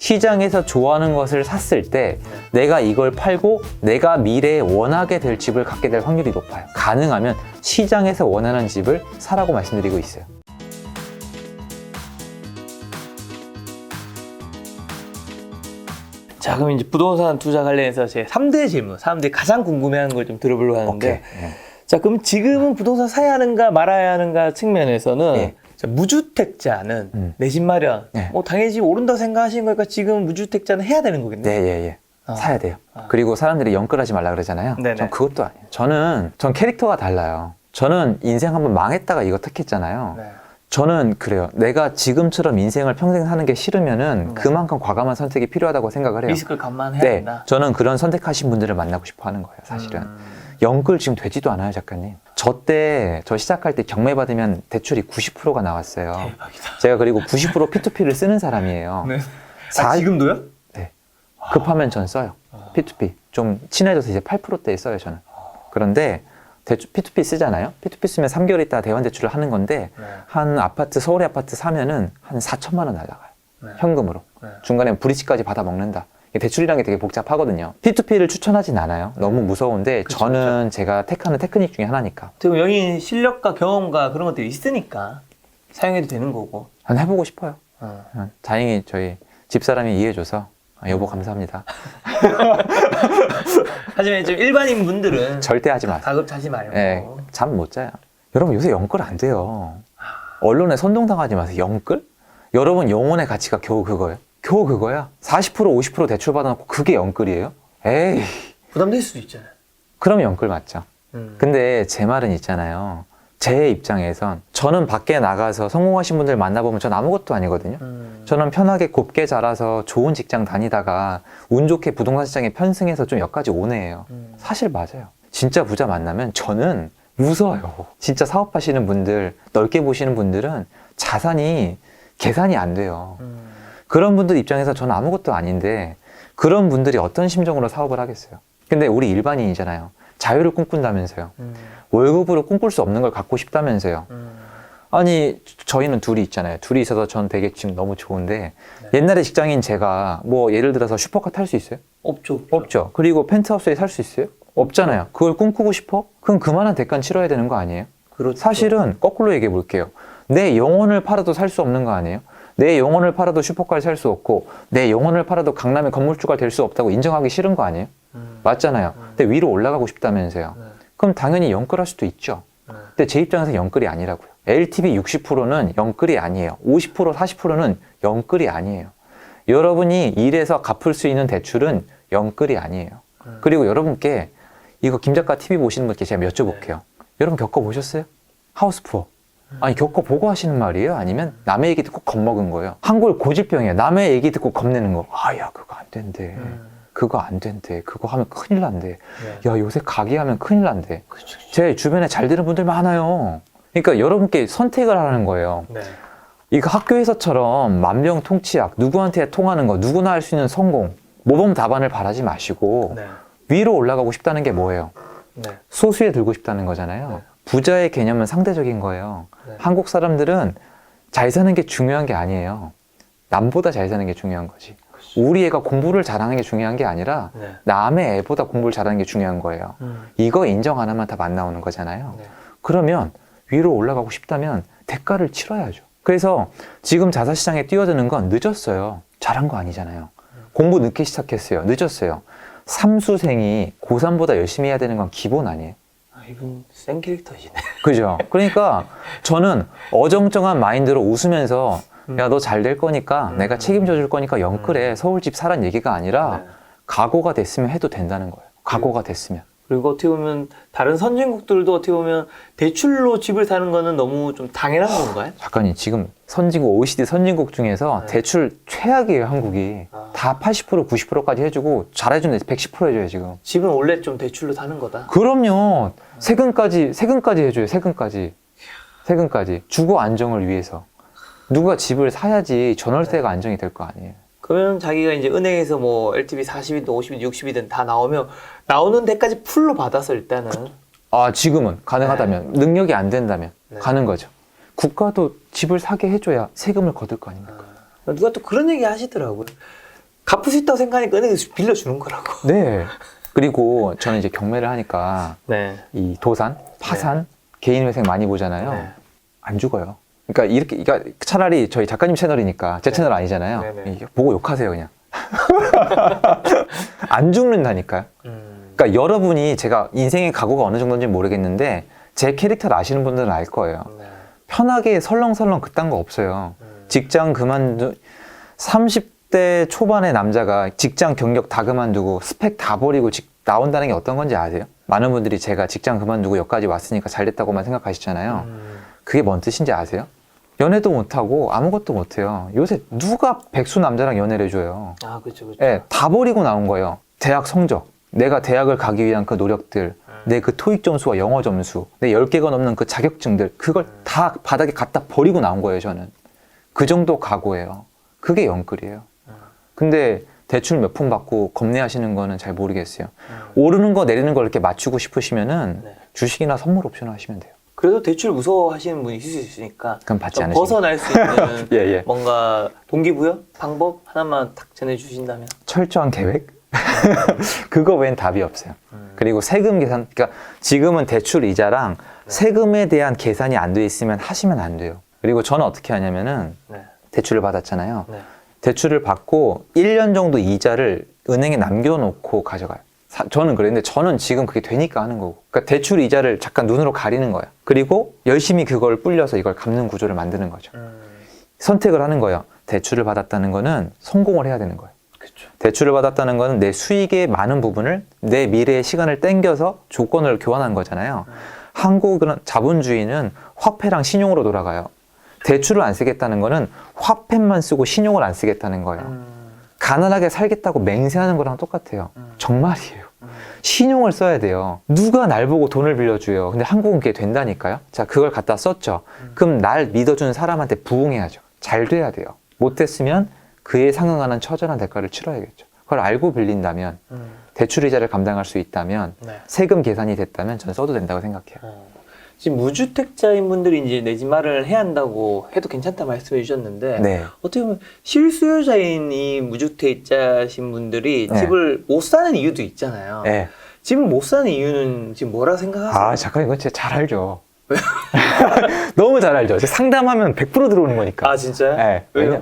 시장에서 좋아하는 것을 샀을 때 내가 이걸 팔고 내가 미래에 원하게 될 집을 갖게 될 확률이 높아요. 가능하면 시장에서 원하는 집을 사라고 말씀드리고 있어요. 자, 그럼 이제 부동산 투자 관련해서 제 3대 질문, 사람들이 가장 궁금해하는 걸 좀 들어보려고 하는데, 자, 그럼 지금은 부동산 사야 하는가 말아야 하는가 측면에서는 자, 무주택자는 내 집 마련, 뭐 당연히 집 오른다고 생각하시는 거니까 지금 무주택자는 해야 되는 거겠네요. 네, 사야 돼요. 그리고 사람들이 영끌하지 말라 그러잖아요. 네네. 전 그것도 아니에요. 전 캐릭터가 달라요. 저는 인생 한번 망했다가 이거 택했잖아요. 네. 저는 그래요. 내가 지금처럼 인생을 평생 사는 게 싫으면은 그만큼 과감한 선택이 필요하다고 생각을 해요. 리스크를 감안해야 네, 된다. 저는 그런 선택하신 분들을 만나고 싶어 하는 거예요, 사실은. 영끌 지금 되지도 않아요, 작가님. 저 시작할 때 경매 받으면 대출이 90%가 나왔어요. 대박이다. 제가 그리고 90% P2P를 쓰는 사람이에요. 네. 지금도요? 네. 급하면 전 써요. P2P. 좀 친해져서 이제 8%대에 써요, 저는. 그런데 P2P 쓰잖아요. P2P 쓰면 3개월 있다가 대환 대출을 하는 건데 한 아파트, 서울의 아파트 사면은 한 4천만 원 날라가요. 현금으로. 중간에 브릿지까지 받아 먹는다. 대출이라는 게 되게 복잡하거든요. P2P를 추천하진 않아요. 너무 무서운데 저는 제가 택하는 테크닉 중에 하나니까. 지금 여기 실력과 경험과 그런 것들이 있으니까 사용해도 되는 거고. 한 해보고 싶어요. 다행히 저희 집사람이 이해해줘서 여보 감사합니다. 하지만 좀 일반인 분들은 절대 하지 마세요. 가급자지 말고. 네, 잠 못 자요. 여러분 요새 영끌 안 돼요. 언론에 선동당하지 마세요. 영끌? 여러분 영혼의 가치가 겨우 그거예요? 겨우 그거야? 40% 50% 대출 받아놓고 그게 영끌이에요? 에이. 부담될 수도 있잖아요. 그럼 영끌 맞죠. 근데 제 말은 있잖아요. 제 입장에선 저는 밖에 나가서 성공하신 분들 만나보면 전 아무것도 아니거든요. 저는 편하게 곱게 자라서 좋은 직장 다니다가 운 좋게 부동산 시장에 편승해서 좀 여기까지 온 애예요. 사실 맞아요. 진짜 부자 만나면 저는 무서워요. 진짜 사업하시는 분들, 넓게 보시는 분들은 자산이 계산이 안 돼요. 그런 분들 입장에서 저는 아무것도 아닌데 그런 분들이 어떤 심정으로 사업을 하겠어요. 근데 우리 일반인이잖아요. 자유를 꿈꾼다면서요. 월급으로 꿈꿀 수 없는 걸 갖고 싶다면서요. 아니 저희는 둘이 있잖아요. 둘이 있어서 전 되게 지금 너무 좋은데 옛날에 직장인 제가 뭐 예를 들어서 슈퍼카 탈 수 있어요? 없죠. 그리고 펜트하우스에 살 수 있어요? 없잖아요. 그걸 꿈꾸고 싶어? 그럼 그만한 대가는 치러야 되는 거 아니에요? 그렇죠. 사실은 거꾸로 얘기해 볼게요. 내 영혼을 팔아도 살 수 없는 거 아니에요? 내 영혼을 팔아도 슈퍼카를 살 수 없고 내 영혼을 팔아도 강남의 건물주가 될 수 없다고 인정하기 싫은 거 아니에요? 맞잖아요. 근데 위로 올라가고 싶다면서요. 그럼 당연히 영끌할 수도 있죠. 근데 제 입장에서 영끌이 아니라고요. LTV 60%는 영끌이 아니에요. 50% 40%는 영끌이 아니에요. 여러분이 일해서 갚을 수 있는 대출은 영끌이 아니에요. 그리고 여러분께 이거 김 작가 TV 보시는 분께 제가 여쭤볼게요. 여러분 겪어보셨어요? 하우스푸어. 아니 겪어보고 하시는 말이에요? 아니면 남의 얘기 듣고 겁먹은 거예요? 한국을 고질병이에요. 남의 얘기 듣고 겁내는 거. 야 그거 안 된대. 그거 안 된대. 그거 하면 큰일 난대. 야 요새 가게하면 큰일 난대. 제 주변에 잘 되는 분들 많아요. 그러니까 여러분께 선택을 하라는 거예요. 이거 학교에서처럼 만병통치약 누구한테 통하는 거 누구나 할 수 있는 성공 모범 답안을 바라지 마시고 위로 올라가고 싶다는 게 뭐예요? 소수에 들고 싶다는 거잖아요. 부자의 개념은 상대적인 거예요. 한국 사람들은 잘 사는 게 중요한 게 아니에요. 남보다 잘 사는 게 중요한 거지. 우리 애가 공부를 잘하는 게 중요한 게 아니라 남의 애보다 공부를 잘하는 게 중요한 거예요. 이거 인정 안 하면 다 안 나오는 거잖아요. 그러면 위로 올라가고 싶다면 대가를 치러야죠. 그래서 지금 자사시장에 뛰어드는 건 늦었어요. 잘한 거 아니잖아요. 공부 늦게 시작했어요. 늦었어요. 삼수생이 고3보다 열심히 해야 되는 건 기본 아니에요? 이분 센 캐릭터시네. 그죠? 그러니까 저는 어정쩡한 마인드로 웃으면서 야, 너 잘 될 거니까 내가 책임져 줄 거니까 영끌에 서울집 사란 얘기가 아니라 각오가 됐으면 해도 된다는 거예요. 각오가 됐으면. 그리고 어떻게 보면 다른 선진국들도 어떻게 보면 대출로 집을 사는 거는 너무 좀 당연한 건가요? 작가님 지금 선진국 OECD 선진국 중에서 대출 최악이에요. 한국이. 다 80% 90%까지 해주고 잘해주는데 110% 해줘요 지금. 집은 원래 좀 대출로 사는 거다. 그럼요. 세금까지 해줘요. 세금까지 주거 안정을 위해서. 누가 집을 사야지 전월세가 안정이 될 거 아니에요. 그러면 자기가 이제 은행에서 뭐 LTV 40이든 50이든 60이든 다 나오면 나오는 데까지 풀로 받아서 일단은 지금은 가능하다면 능력이 안 된다면 가는 거죠. 국가도 집을 사게 해줘야 세금을 거둘 거 아닙니까? 누가 또 그런 얘기 하시더라고요. 갚을 수 있다고 생각하니까 은행에서 빌려주는 거라고. 네. 그리고 저는 이제 경매를 하니까 네. 이 도산, 파산, 개인 회생 많이 보잖아요. 네. 안 죽어요. 그러니까 이렇게, 그러니까 차라리 저희 작가님 채널이니까 제 채널 아니잖아요. 네네. 이게 보고 욕하세요, 그냥. 안 죽는다니까요. 그러니까 여러분이 제가 인생의 각오가 어느 정도인지 모르겠는데 제 캐릭터를 아시는 분들은 알 거예요. 네. 편하게 설렁설렁 그딴 거 없어요. 직장 그만두 30대 초반의 남자가 직장 경력 다 그만두고 스펙 다 버리고 나온다는 게 어떤 건지 아세요? 많은 분들이 제가 직장 그만두고 여기까지 왔으니까 잘 됐다고만 생각하시잖아요. 그게 뭔 뜻인지 아세요? 연애도 못하고 아무것도 못해요. 요새 누가 백수 남자랑 연애를 해줘요? 아, 그렇죠, 그렇죠. 네, 다 버리고 나온 거예요. 대학 성적, 내가 대학을 가기 위한 그 노력들, 내 그 토익 점수와 영어 점수, 내 10개가 넘는 그 자격증들, 그걸 다 바닥에 갖다 버리고 나온 거예요, 저는. 그 정도 각오예요. 그게 영끌이에요. 근데 대출 몇 푼 받고 겁내하시는 거는 잘 모르겠어요. 오르는 거 내리는 거 이렇게 맞추고 싶으시면은 네. 주식이나 선물 옵션 하시면 돼요. 그래도 대출 무서워하시는 분이 있을 수 있으니까 그럼 받지 좀 않으시면 벗어날 수 있는 예, 예. 뭔가 동기부여 방법 하나만 딱 전해주신다면. 철저한 계획? 그거 외엔 답이 없어요. 그리고 세금 계산, 그러니까 지금은 대출 이자랑 세금에 대한 계산이 안 돼 있으면 하시면 안 돼요. 그리고 저는 어떻게 하냐면은 네. 대출을 받았잖아요. 네. 대출을 받고 1년 정도 이자를 은행에 남겨놓고 가져가요. 저는 그랬는데 저는 지금 그게 되니까 하는 거고. 그러니까 대출 이자를 잠깐 눈으로 가리는 거예요. 그리고 열심히 그걸 불려서 이걸 갚는 구조를 만드는 거죠. 선택을 하는 거예요. 대출을 받았다는 거는 성공을 해야 되는 거예요. 그렇죠. 대출을 받았다는 거는 내 수익의 많은 부분을 내 미래의 시간을 땡겨서 조건을 교환한 거잖아요. 한국은 자본주의는 화폐랑 신용으로 돌아가요. 대출을 안 쓰겠다는 거는 화폐만 쓰고 신용을 안 쓰겠다는 거예요. 가난하게 살겠다고 맹세하는 거랑 똑같아요. 정말이에요. 신용을 써야 돼요. 누가 날 보고 돈을 빌려줘요. 근데 한국은 그게 된다니까요. 자, 그걸 갖다 썼죠. 그럼 날 믿어준 사람한테 부응해야죠. 잘 돼야 돼요. 못됐으면 그에 상응하는 처절한 대가를 치러야겠죠. 그걸 알고 빌린다면, 대출 이자를 감당할 수 있다면, 네. 세금 계산이 됐다면 저는 써도 된다고 생각해요. 지금 무주택자인 분들이 이제 내 집 마련을 해야 한다고 해도 괜찮다 말씀해 주셨는데 네. 어떻게 보면 실수요자인 이 무주택자신 분들이 네. 집을 못 사는 이유도 있잖아요. 네. 집을 못 사는 이유는 지금 뭐라 생각하세요? 아, 잠깐 이건 진짜 잘 알죠. 너무 잘 알죠. 제가 상담하면 100% 들어오는 거니까. 아, 진짜요? 네. 왜요? 왜냐?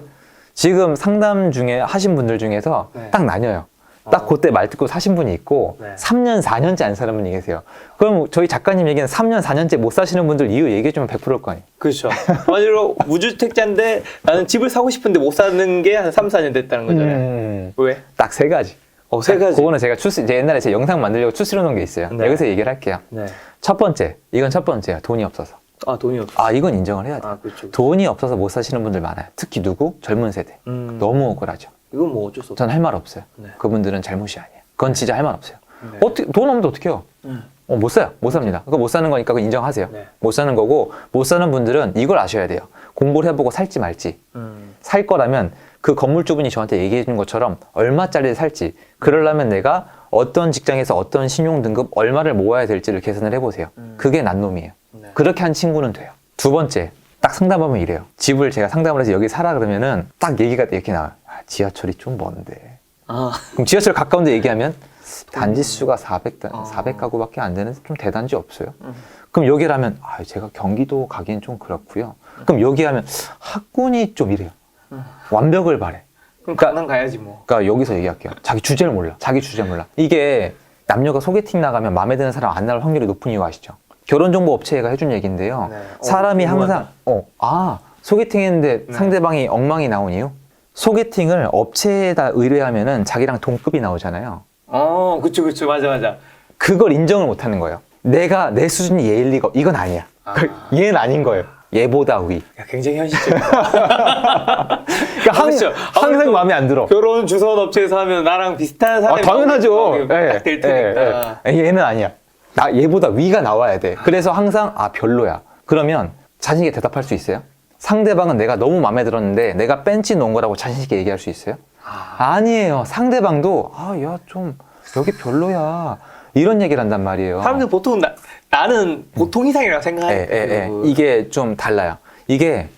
지금 상담 중에 하신 분들 중에서 네. 딱 나뉘어요. 딱 그때 말 듣고 사신 분이 있고 네. 3년, 4년째 안 사는 분이 계세요. 그럼 저희 작가님 얘기는 3년, 4년째 못 사시는 분들 이유 얘기해주면 100%일 거 아니에요. 그렇죠. 만약로 무주택자인데 나는 집을 사고 싶은데 못 사는 게 한 3, 4년 됐다는 거잖아요. 왜? 딱 3가지. 세 가지. 그거는 제가 이제 옛날에 제 영상 만들려고 추스려 놓은 게 있어요. 네. 여기서 얘기를 할게요. 네. 첫 번째, 이건 첫 번째야. 돈이 없어서. 아, 돈이 없어. 아, 이건 인정을 해야 돼요. 아, 그렇죠. 돈이 없어서 못 사시는 분들 많아요. 특히 누구? 젊은 세대. 너무 억울하죠. 이건 뭐 어쩔 수 없어. 전 할 말 없어요. 네. 그분들은 잘못이 아니에요. 그건 진짜 할 말 없어요. 네. 어떻게, 돈 없는데 어떻게 해요? 못 사요. 못 삽니다. 그거 못 사는 거니까 그거 인정하세요. 네. 못 사는 거고, 못 사는 분들은 이걸 아셔야 돼요. 공부를 해보고 살지 말지. 살 거라면 그 건물주분이 저한테 얘기해 준 것처럼 얼마짜리를 살지. 그러려면 내가 어떤 직장에서 어떤 신용 등급 얼마를 모아야 될지를 계산을 해보세요. 그게 난 놈이에요. 네. 그렇게 한 친구는 돼요. 두 번째, 딱 상담하면 이래요. 집을 제가 상담을 해서 여기 살아 그러면은 딱 얘기가 이렇게 나와요. 아, 지하철이 좀 먼데. 아, 그럼 지하철 가까운데 얘기하면 단지 수가 400가구밖에 안 되는 좀 대단지 없어요. 그럼 여기를 하면 아, 제가 경기도 가기엔 좀 그렇고요. 그럼 여기 하면 학군이 좀 이래요. 완벽을 바래. 그럼 강남 가야지 뭐. 그러니까 여기서 얘기할게요. 자기 주제를 몰라. 자기 주제 몰라. 이게 남녀가 소개팅 나가면 마음에 드는 사람 안 나올 확률이 높은 이유 아시죠? 결혼정보업체가 해준 얘기인데요. 네. 사람이 궁금하다. 항상 소개팅 했는데 네. 상대방이 엉망이 나온 이유? 소개팅을 업체에다 의뢰하면은 자기랑 동급이 나오잖아요. 그쵸, 맞아. 그걸 인정을 못 하는 거예요. 내가 내 수준이 얘일 리가 이건 아니야. 얘는 아닌 거예요. 얘보다 위. 야, 굉장히 현실적이다. 그러니까 그렇죠. 항상 아무래도 마음에 안 들어. 결혼 주선 업체에서 하면 나랑 비슷한 사람이 당연하죠. 딱될 테니까. 얘는 아니야. 얘보다 위가 나와야 돼. 그래서 항상 별로야. 그러면 자신 있게 대답할 수 있어요? 상대방은 내가 너무 마음에 들었는데 내가 벤치 놓은 거라고 자신 있게 얘기할 수 있어요? 아니에요. 상대방도 야 좀 여기 별로야. 이런 얘기를 한단 말이에요. 사람들 보통 나는 보통 이상이라고 생각해요. 이게 좀 달라요. 이게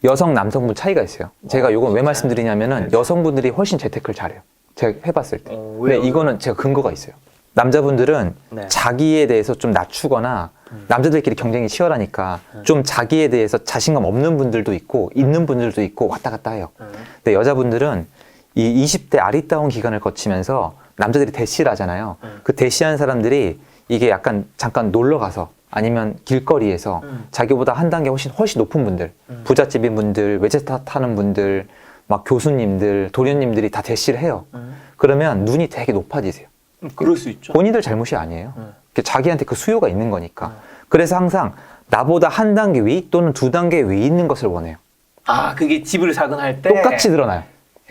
여성, 남성분 차이가 있어요. 제가 이건 왜 말씀드리냐면은 여성분들이 훨씬 재테크를 잘해요. 제가 해봤을 때. 왜요? 근데 이거는 제가 근거가 있어요. 남자분들은 네. 자기에 대해서 좀 낮추거나 남자들끼리 경쟁이 치열하니까 좀 자기에 대해서 자신감 없는 분들도 있고 있는 분들도 있고 왔다 갔다 해요. 근데 여자분들은 이 20대 아리따운 기간을 거치면서 남자들이 대시를 하잖아요. 그 대시하는 사람들이 이게 약간 잠깐 놀러 가서 아니면 길거리에서 자기보다 한 단계 훨씬 높은 분들, 부잣집인 분들, 외제차 타는 분들, 막 교수님들, 도련님들이 다 대시를 해요. 그러면 눈이 되게 높아지세요. 그럴 수 있죠. 본인들 잘못이 아니에요. 자기한테 그 수요가 있는 거니까. 그래서 항상 나보다 한 단계 위 또는 두 단계 위 있는 것을 원해요. 아, 그게 집을 사건 할 때 똑같이 드러나요.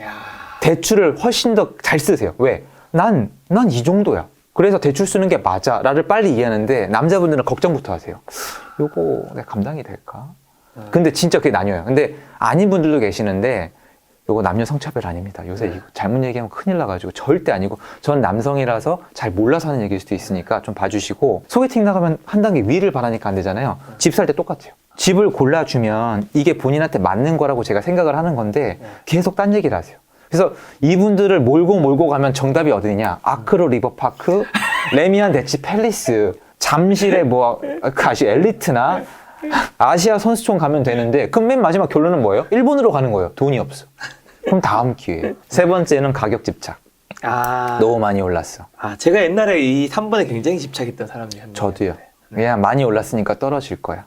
야. 대출을 훨씬 더 잘 쓰세요. 왜? 난 이 정도야. 그래서 대출 쓰는 게 맞아. 라를 빨리 이해하는데 남자분들은 걱정부터 하세요. 요거 내가 감당이 될까? 근데 진짜 그게 나뉘어요. 근데 아닌 분들도 계시는데 요거 남녀 성차별 아닙니다. 요새 이거 잘못 얘기하면 큰일 나가지고 절대 아니고 전 남성이라서 잘 몰라서 하는 얘기일 수도 있으니까 좀 봐주시고 소개팅 나가면 한 단계 위를 바라니까 안 되잖아요. 집 살 때 똑같아요. 집을 골라주면 이게 본인한테 맞는 거라고 제가 생각을 하는 건데 계속 딴 얘기를 하세요. 그래서 이분들을 몰고 가면 정답이 어디냐? 아크로 리버파크, 레미안 대치 팰리스, 잠실의 엘리트나 아시아 선수촌 가면 되는데 그럼 맨 마지막 결론은 뭐예요? 일본으로 가는 거예요. 돈이 없어. 그럼 다음 기회에. 세 번째는 가격 집착. 아, 너무 많이 올랐어. 아, 제가 옛날에 이 3번에 굉장히 집착했던 사람 중에 한 명. 저도요. 그냥 많이 올랐으니까 떨어질 거야.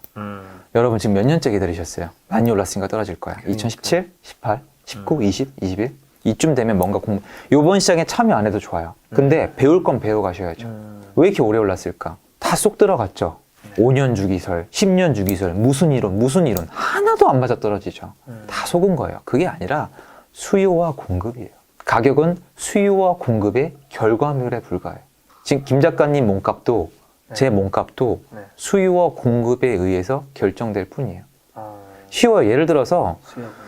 여러분 지금 몇 년째 기다리셨어요? 많이 올랐으니까 떨어질 거야. 2017, 18, 19, 20, 21 이쯤 되면 뭔가 요번 시장에 참여 안 해도 좋아요. 근데 배울 건 배워가셔야죠. 왜 이렇게 오래 올랐을까? 다 쏙 들어갔죠. 5년 주기설, 10년 주기설, 무슨 이론 하나도 안 맞아 떨어지죠. 다 속은 거예요. 그게 아니라 수요와 공급이에요. 가격은 수요와 공급의 결과물에 불과해요. 지금 김 작가님 몸값도 제 몸값도 수요와 공급에 의해서 결정될 뿐이에요. 쉬워요. 예를 들어서 수요 공급.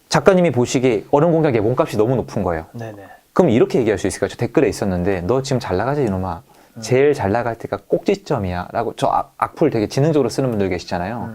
작가님이 보시기에 얼음 공장의 몸값이 너무 높은 거예요. 네네. 그럼 이렇게 얘기할 수 있을까요? 저 댓글에 있었는데 너 지금 잘 나가지 이놈아. 제일 잘 나갈 때가 꼭지점이야 라고 저 악플 되게 지능적으로 쓰는 분들 계시잖아요.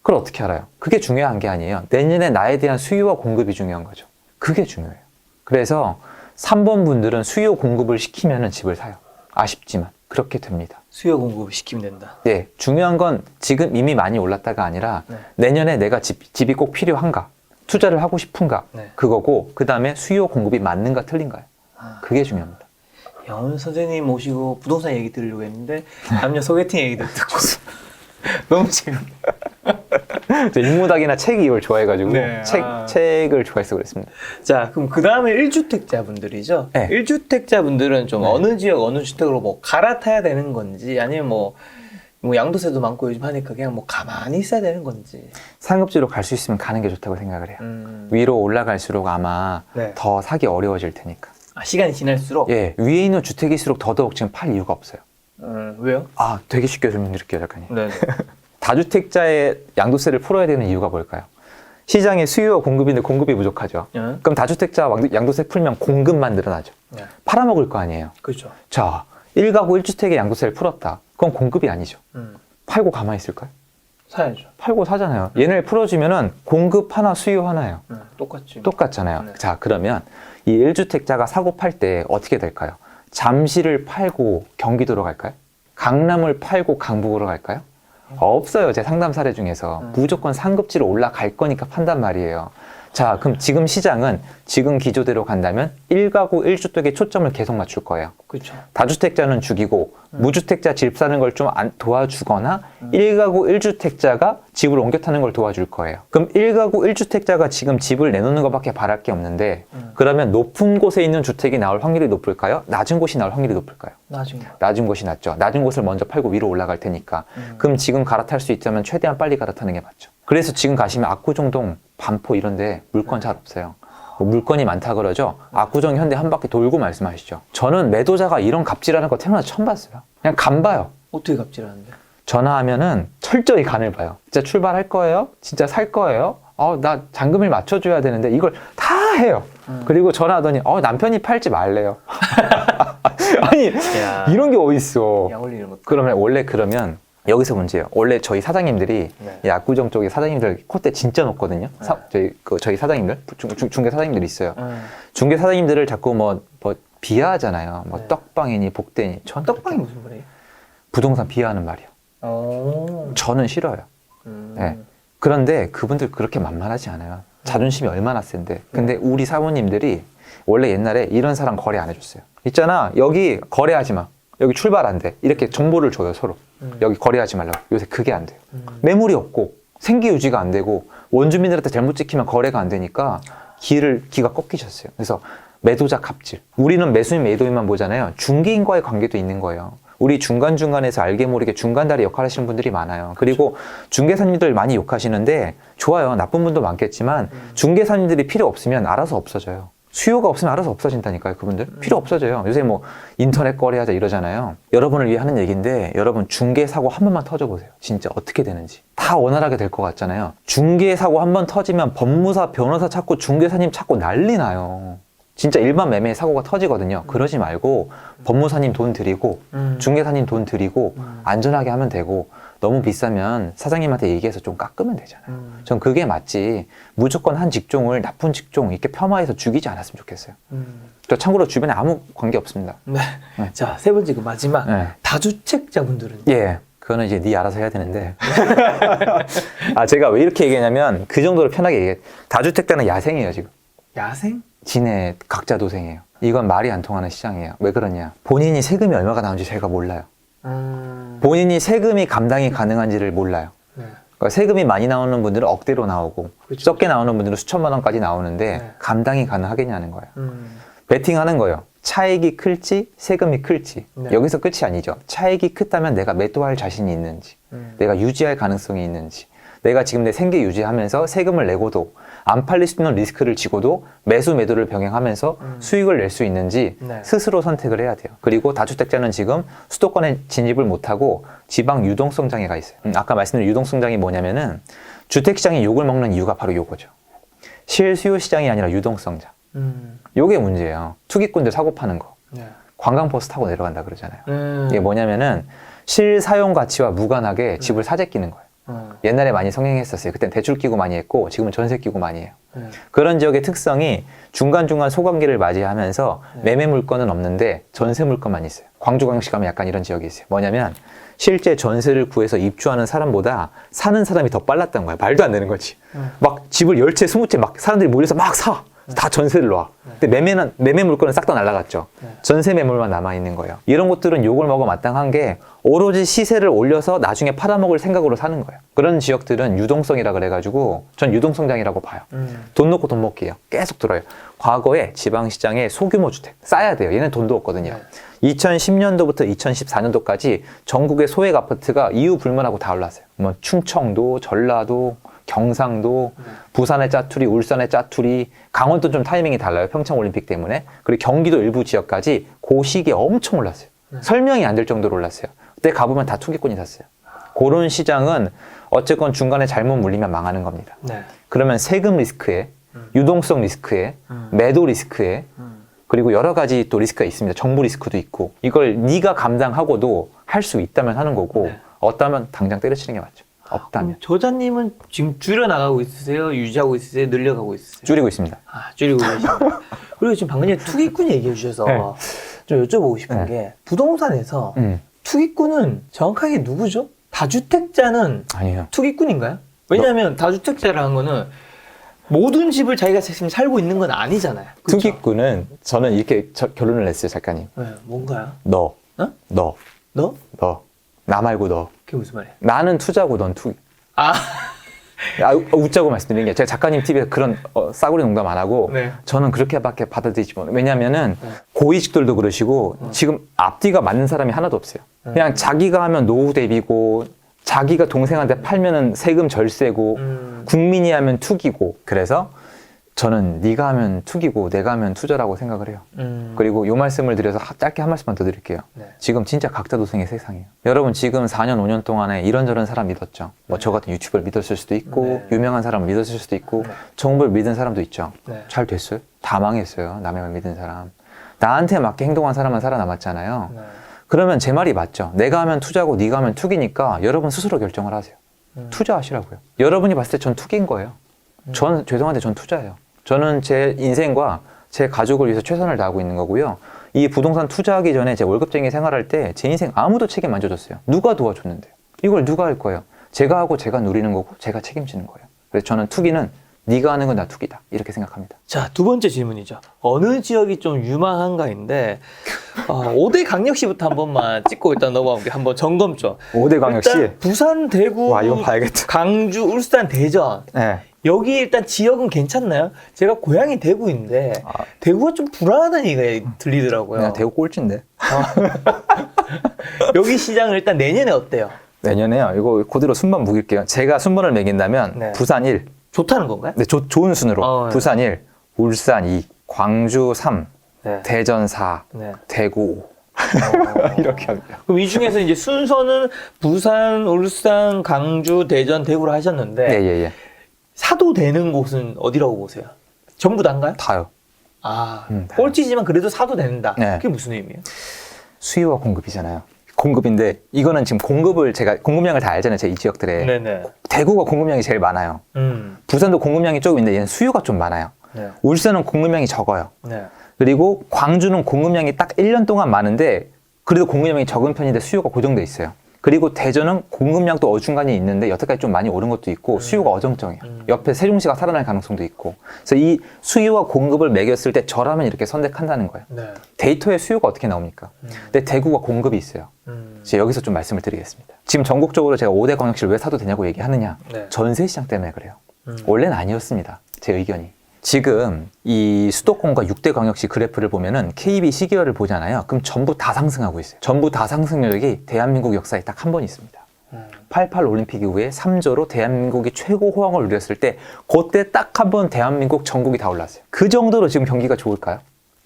그걸 어떻게 알아요? 그게 중요한 게 아니에요. 내년에 나에 대한 수요와 공급이 중요한 거죠. 그게 중요해요. 그래서 3번 분들은 수요 공급을 시키면 집을 사요. 아쉽지만 그렇게 됩니다. 수요 공급을 시키면 된다. 네, 중요한 건 지금 이미 많이 올랐다가 아니라 내년에 내가 집이 꼭 필요한가? 투자를 하고 싶은가? 그거고 그 다음에 수요 공급이 맞는가 틀린가요? 그게 중요합니다. 야, 오늘 선생님 모시고 부동산 얘기 들으려고 했는데 남녀 소개팅 얘기도 듣고 너무 재밌네. 저 인문학이나 책 이걸 좋아해가지고 네, 책을 좋아해서 그랬습니다. 자, 그럼 그 다음에 1주택자분들이죠. 네. 1주택자분들은 좀 어느 지역 어느 주택으로 뭐 갈아타야 되는 건지 아니면 뭐 양도세도 많고 요즘 하니까 그냥 뭐 가만히 있어야 되는 건지. 상급지로 갈 수 있으면 가는 게 좋다고 생각을 해요. 위로 올라갈수록 아마 더 사기 어려워질 테니까. 아, 시간이 지날수록? 예, 위에 있는 주택일수록 더더욱 지금 팔 이유가 없어요. 왜요? 아, 되게 쉽게 설명드릴게요, 작가님. 네. 다주택자의 양도세를 풀어야 되는 이유가 뭘까요? 시장에 수요와 공급인데 공급이 부족하죠. 그럼 다주택자 양도세 풀면 공급만 늘어나죠. 팔아먹을 거 아니에요. 그렇죠. 자, 1가구 1주택의 양도세를 풀었다. 그건 공급이 아니죠. 팔고 가만히 있을까요? 사야죠. 팔고 사잖아요. 얘네를 풀어주면은 공급 하나, 수요 하나예요. 똑같지. 똑같잖아요. 자, 그러면 이 1주택자가 사고 팔 때 어떻게 될까요? 잠실을 팔고 경기도로 갈까요? 강남을 팔고 강북으로 갈까요? 없어요. 제 상담 사례 중에서. 무조건 상급지로 올라갈 거니까 판단 말이에요. 자, 그럼 지금 시장은 지금 기조대로 간다면 1가구 1주택에 초점을 계속 맞출 거예요. 그렇죠. 다주택자는 죽이고 무주택자 집 사는 걸 좀 도와주거나 1가구 1주택자가 집을 옮겨 타는 걸 도와줄 거예요. 그럼 1가구 1주택자가 지금 집을 내놓는 것밖에 바랄 게 없는데 그러면 높은 곳에 있는 주택이 나올 확률이 높을까요? 낮은 곳이 나올 확률이 높을까요? 낮은 곳이 낫죠. 낮은 곳을 먼저 팔고 위로 올라갈 테니까. 그럼 지금 갈아탈 수 있다면 최대한 빨리 갈아타는 게 맞죠. 그래서 지금 가시면 압구정동, 반포 이런 데 물건 잘 없어요. 뭐 물건이 많다 그러죠. 압구정 현대 한 바퀴 돌고 말씀하시죠. 저는 매도자가 이런 갑질하는 거 태어나서 처음 봤어요. 그냥 간 봐요. 어떻게 갑질하는데? 전화하면은 철저히 간을 봐요. 진짜 출발할 거예요? 진짜 살 거예요? 나 잔금을 맞춰줘야 되는데 이걸 다 해요. 그리고 전화하더니 남편이 팔지 말래요. 아니 야. 이런 게 어딨어. 약올리는 것도. 그러면 여기서 문제예요. 원래 저희 사장님들이 이 압구정 쪽에 사장님들 콧대 진짜 높거든요. 저희 사장님들 중개 사장님들이 있어요. 중개 사장님들을 자꾸 뭐 비하하잖아요. 뭐 네. 떡방이니 복대니. 전 떡방이 무슨 말이에요? 부동산 비하하는 말이요. 저는 싫어요. 네. 그런데 그분들 그렇게 만만하지 않아요. 자존심이 얼마나 센데. 근데 우리 사모님들이 원래 옛날에 이런 사람 거래 안 해줬어요. 있잖아, 여기 거래하지 마. 여기 출발 안 돼. 이렇게 정보를 줘요, 서로. 여기 거래하지 말라고. 요새 그게 안 돼요. 매물이 없고 생기 유지가 안 되고 원주민들한테 잘못 찍히면 거래가 안 되니까 기가 꺾이셨어요. 그래서 매도자 갑질. 우리는 매수인 매도인만 보잖아요. 중개인과의 관계도 있는 거예요. 우리 중간중간에서 알게 모르게 중간다리 역할 하시는 분들이 많아요. 그리고 중개사님들 많이 욕하시는데 좋아요. 나쁜 분도 많겠지만 중개사님들이 필요 없으면 알아서 없어져요. 수요가 없으면 알아서 없어진다니까요. 그분들 필요 없어져요. 요새 뭐 인터넷 거래하자 이러잖아요. 여러분을 위해 하는 얘기인데 여러분 중개 사고 한 번만 터져보세요. 진짜 어떻게 되는지 다 원활하게 될 것 같잖아요. 중개 사고 한 번 터지면 법무사, 변호사 찾고 중개사님 찾고 난리 나요. 진짜 일반 매매 사고가 터지거든요. 그러지 말고 법무사님 돈 드리고 중개사님 돈 드리고 안전하게 하면 되고, 너무 비싸면 사장님한테 얘기해서 좀 깎으면 되잖아요. 전 그게 맞지 무조건 한 직종을 나쁜 직종 이렇게 폄하해서 죽이지 않았으면 좋겠어요. 저 참고로 주변에 아무 관계 없습니다. 네. 네. 자, 세 번째 그 마지막. 네. 다주택자분들은. 예, 그거는 이제 네 알아서 해야 되는데 아, 제가 왜 이렇게 얘기하냐면 그 정도로 편하게 얘기해. 다주택자는 야생이에요. 지금 야생? 진해 각자 도생이에요. 이건 말이 안 통하는 시장이에요. 왜 그러냐, 본인이 세금이 얼마가 나오는지 제가 몰라요. 본인이 세금이 감당이 가능한지를 몰라요. 네. 그러니까 세금이 많이 나오는 분들은 억대로 나오고 그렇죠. 적게 나오는 분들은 수천만 원까지 나오는데 네. 감당이 가능하겠냐는 거예요. 베팅하는 거예요. 차익이 클지 세금이 클지. 네. 여기서 끝이 아니죠. 차익이 크다면 내가 매도할 자신이 있는지, 내가 유지할 가능성이 있는지, 내가 지금 내 생계 유지하면서 세금을 내고도 안 팔릴 수 있는 리스크를 지고도 매수 매도를 병행하면서 수익을 낼 수 있는지 네. 스스로 선택을 해야 돼요. 그리고 다주택자는 지금 수도권에 진입을 못하고 지방 유동성 장애가 있어요. 아까 말씀드린 유동성 장애 뭐냐면은 주택시장이 욕을 먹는 이유가 바로 요거죠. 실수요 시장이 아니라 유동성 장. 요게 문제예요. 투기꾼들 사고 파는 거. 네. 관광버스 타고 내려간다 그러잖아요. 이게 뭐냐면은 실사용 가치와 무관하게 집을 사재 끼는 거예요. 옛날에 많이 성행했었어요. 그땐 대출 끼고 많이 했고 지금은 전세 끼고 많이 해요. 그런 지역의 특성이 중간중간 소관기를 맞이하면서 매매 물건은 없는데 전세 물건만 있어요. 광주광역시 가면 약간 이런 지역이 있어요. 뭐냐면 실제 전세를 구해서 입주하는 사람보다 사는 사람이 더 빨랐던 거야. 말도 안 되는 거지. 막 집을 10채, 20채 막 사람들이 모여서 막 사. 다 전세를 놔. 근데 매매 물건은 싹 다 날라갔죠. 전세 매물만 남아있는 거예요. 이런 것들은 욕을 먹어 마땅한 게 오로지 시세를 올려서 나중에 팔아먹을 생각으로 사는 거예요. 그런 지역들은 유동성이라 그래가지고 전 유동성장이라고 봐요. 돈 놓고 돈 먹기예요. 계속 들어요. 과거에 지방시장에 소규모 주택 쌓아야 돼요. 얘는 돈도 없거든요. 2010년도부터 2014년도까지 전국의 소액 아파트가 이유 불문하고 다 올랐어요. 뭐 충청도, 전라도, 경상도, 부산의 짜투리, 울산의 짜투리, 강원도 좀 타이밍이 달라요. 평창올림픽 때문에. 그리고 경기도 일부 지역까지 그 시기에 엄청 올랐어요. 설명이 안 될 정도로 올랐어요. 그때 가보면 다 투기꾼이 샀어요. 그런 시장은 어쨌건 중간에 잘못 물리면 망하는 겁니다. 네. 그러면 세금 리스크에, 유동성 리스크에, 매도 리스크에, 그리고 여러 가지 또 리스크가 있습니다. 정부 리스크도 있고. 이걸 네가 감당하고도 할 수 있다면 하는 거고, 없다면 당장 때려치는 게 맞죠. 없다면. 저자님은 지금 줄여나가고 있으세요? 유지하고 있으세요? 늘려가고 있으세요? 줄이고 있습니다. 아, 줄이고 계십니다. 그리고 지금 방금 전에 투기꾼 얘기해 주셔서 네. 좀 여쭤보고 싶은 게 부동산에서 투기꾼은 정확하게 누구죠? 다주택자는 아니에요. 투기꾼인가요? 왜냐하면 다주택자라는 거는 모든 집을 자기가 지금 살고 있는 건 아니잖아요. 그쵸? 투기꾼은 저는 이렇게 결론을 냈어요, 작가님. 네, 뭔가요? 너. 어? 너. 너? 너. 나 말고 너. 그게 무슨 말이야? 나는 투자고 넌 투기. 아, 웃자고 말씀드린 게 제가 작가님 TV에서 그런 싸구려 농담 안 하고 네. 저는 그렇게밖에 받아들이지 못해요. 왜냐면은 고위직들도 그러시고 지금 앞뒤가 맞는 사람이 하나도 없어요. 그냥 자기가 하면 노후 대비고 자기가 동생한테 팔면은 세금 절세고 국민이 하면 투기고. 그래서 저는 네가 하면 투기고 내가 하면 투자라고 생각을 해요. 그리고 이 말씀을 드려서 짧게 한 말씀만 더 드릴게요. 네. 지금 진짜 각자 도생의 세상이에요. 여러분 지금 4년 5년 동안에 이런저런 사람 믿었죠. 뭐 저 같은 유튜버를 믿었을 수도 있고 네. 유명한 사람을 믿었을 수도 있고 네. 정부를 믿은 사람도 있죠. 네. 잘 됐어요? 다 망했어요. 남의 말 믿은 사람. 나한테 맞게 행동한 사람은 살아남았잖아요. 네. 그러면 제 말이 맞죠. 내가 하면 투자고 네가 하면 투기니까 여러분 스스로 결정을 하세요. 투자하시라고요. 여러분이 봤을 때 전 투기인 거예요. 전 죄송한데 전 투자예요. 저는 제 인생과 제 가족을 위해서 최선을 다하고 있는 거고요. 이 부동산 투자하기 전에 제 월급쟁이 생활할 때 제 인생 아무도 책임 안 져줬어요. 누가 도와줬는데요? 이걸 누가 할 거예요? 제가 하고 제가 누리는 거고 제가 책임지는 거예요. 그래서 저는 투기는 네가 하는 건 나 투기다 이렇게 생각합니다. 자, 두 번째 질문이죠. 어느 지역이 좀 유망한가인데 5대 강력시부터 한 번만 찍고 일단 넘어가볼게요. 한번 점검 좀. 5대 강역시? 일단 부산, 대구, 와, 이거 봐야겠다. 강주, 울산, 대전. 네. 여기 일단 지역은 괜찮나요? 제가 고향이 대구인데 대구가 좀 불안하다는 얘기가 들리더라고요. 그냥 대구 꼴찌인데. 여기 시장은 일단 내년에 어때요? 내년에요. 이거 그대로 순번 묵일게요. 제가 순번을 매긴다면 네. 부산 1. 좋다는 건가요? 네, 좋은 순으로. 네. 부산 1, 울산 2, 광주 3, 네. 대전 4, 네. 대구 5. 이렇게 합니다. 그럼 이 중에서 이제 순서는 부산, 울산, 강주, 대전, 대구로 하셨는데 예. 사도 되는 곳은 어디라고 보세요? 전부 다인가요? 다요. 다요. 다요. 꼴찌지만 그래도 사도 된다. 네. 그게 무슨 의미예요? 수요와 공급이잖아요. 공급인데 이거는 지금 공급을 제가 공급량을 다 알잖아요. 제 이 지역들에. 네네. 대구가 공급량이 제일 많아요. 부산도 공급량이 조금 있는데 얘는 수요가 좀 많아요. 네. 울산은 공급량이 적어요. 네. 그리고 광주는 공급량이 딱 1년 동안 많은데 그래도 공급량이 적은 편인데 수요가 고정돼 있어요. 그리고 대전은 공급량도 어중간히 있는데 여태까지 좀 많이 오른 것도 있고 수요가 어정쩡해요. 옆에 세종시가 살아날 가능성도 있고. 그래서 이 수요와 공급을 매겼을 때 저라면 이렇게 선택한다는 거예요. 네. 데이터에 수요가 어떻게 나옵니까? 근데 대구가 공급이 있어요. 제가 여기서 좀 말씀을 드리겠습니다. 지금 전국적으로 제가 5대 광역시를 왜 사도 되냐고 얘기하느냐. 네. 전세 시장 때문에 그래요. 원래는 아니었습니다. 제 의견이. 지금 이 수도권과 6대 광역시 그래프를 보면은 KB 시기열을 보잖아요. 그럼 전부 다 상승하고 있어요. 전부 다 상승 여력이 대한민국 역사에 딱 한 번 있습니다. 88 올림픽 이후에 3조로 대한민국이 최고 호황을 누렸을 때 그때 딱 한 번 대한민국 전국이 다 올랐어요. 그 정도로 지금 경기가 좋을까요?